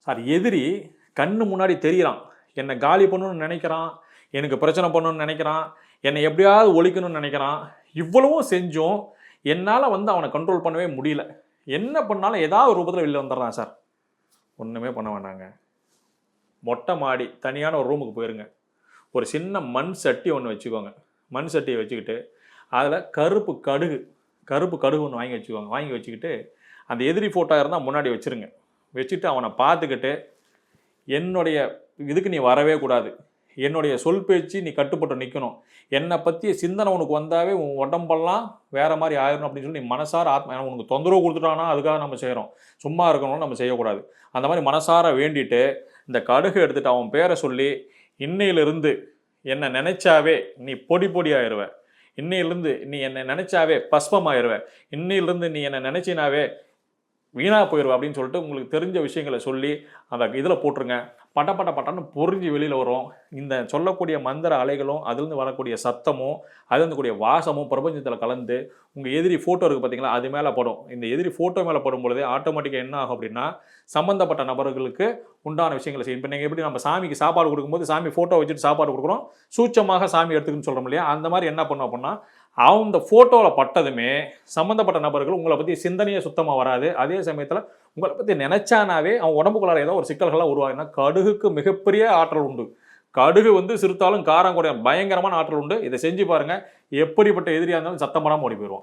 Sir எதிரி கண்ணு முன்னாடி தெரிகிறான், என்னை காலி பண்ணணும்னு நினைக்கிறான், எனக்கு பிரச்சனை பண்ணணும்னு நினைக்கிறான், என்னை எப்படியாவது ஒழிக்கணும்னு நினைக்கிறான். இவ்வளவும் செஞ்சும் என்னால் அவனை கண்ட்ரோல் பண்ணவே முடியல. என்ன பண்ணாலும் ஏதாவது ஒரு ரூபத்தில் வெளில வந்துடுறான் சார். ஒன்றுமே பண்ண வேண்டாங்க. மொட்டை மாடி தனியான ஒரு ரூமுக்கு போயிருங்க. ஒரு சின்ன மண் சட்டி ஒன்று வச்சுக்கோங்க. மண் சட்டியை வச்சுக்கிட்டு அதில் கருப்பு கடுகு ஒன்று வாங்கி வச்சுக்கோங்க. வாங்கி வச்சுக்கிட்டு அந்த எதிரி ஃபோட்டோ இருந்தால் முன்னாடி வச்சுருங்க. வச்சுட்டு அவனை பார்த்துக்கிட்டு, என்னுடைய இதுக்கு நீ வரவே கூடாது, என்னுடைய சொல் பேச்சு நீ கட்டுப்பட்டு நிற்கணும், என்னை பற்றிய சிந்தனை உனக்கு வந்தாவே உன் உடம்பெல்லாம் வேறு மாதிரி ஆயிரும் அப்படின்னு சொல்லி நீ மனசார உனக்கு தொந்தரவு கொடுத்துட்டானா அதுக்காக நம்ம செய்கிறோம், சும்மா இருக்கணும்னு நம்ம செய்யக்கூடாது. அந்த மாதிரி மனசார வேண்டிட்டு இந்த கடுகு எடுத்துகிட்டு அவன் பேரை சொல்லி, இன்னையிலிருந்து என்னை நினைச்சாவே நீ பொடி ஆயிடுவ, இன்னையிலிருந்து நீ என்னை நினைச்சாவே பஸ்பம் ஆயிடுவ, இன்னையிலிருந்து நீ என்னை நினைச்சினாவே வீணாக போயிடுவா அப்படின்னு சொல்லிட்டு உங்களுக்கு தெரிஞ்ச விஷயங்களை சொல்லி அந்த இதில் போட்டுருங்க. பட்டன்னு பொறிஞ்சு வெளியில் வரும். இந்த சொல்லக்கூடிய மந்திர அலைகளும் அதுலேருந்து வரக்கூடிய சத்தமும் அதுலேருந்து கூடிய வாசமும் பிரபஞ்சத்தில் கலந்து உங்கள் எதிரி ஃபோட்டோ இருக்குது பார்த்தீங்களா, அது மேலே படும். இந்த எதிரி ஃபோட்டோ மேலே படும் பொழுது ஆட்டோமேட்டிக்காக என்ன ஆகும் அப்படின்னா, சம்மந்தப்பட்ட நபர்களுக்கு உண்டான விஷயங்களை செய்யும். இப்போ நீங்கள் எப்படி நம்ம சாமிக்கு சாப்பாடு கொடுக்கும்போது சாமி ஃபோட்டோ வச்சுட்டு சாப்பாடு கொடுக்குறோம், சூட்சமாக சாமி எடுத்துக்குன்னு சொல்கிறோம் இல்லையா, அந்த மாதிரி என்ன பண்ணும் அப்படின்னா, அந்த ஃபோட்டோவில் பட்டதுமே சம்மந்தப்பட்ட நபர்கள் உங்களை பற்றி சிந்தனையே சுத்தமாக வராது. அதே சமயத்தில் உங்களை பற்றி நினைச்சானாவே அவன் உடம்புக்குள்ளார ஏதோ ஒரு சிக்கல்களாக உருவாகுனா, கடுகுக்கு மிகப்பெரிய ஆற்றல் உண்டு. கடுகு சிறுத்தாலும் காரம் குறையும், பயங்கரமான ஆற்றல் உண்டு. இதை செஞ்சு பாருங்கள். எப்படிப்பட்ட எதிரியாக இருந்தாலும் சத்தம் பண்ணாமல் ஓடி போயிடுவோம்.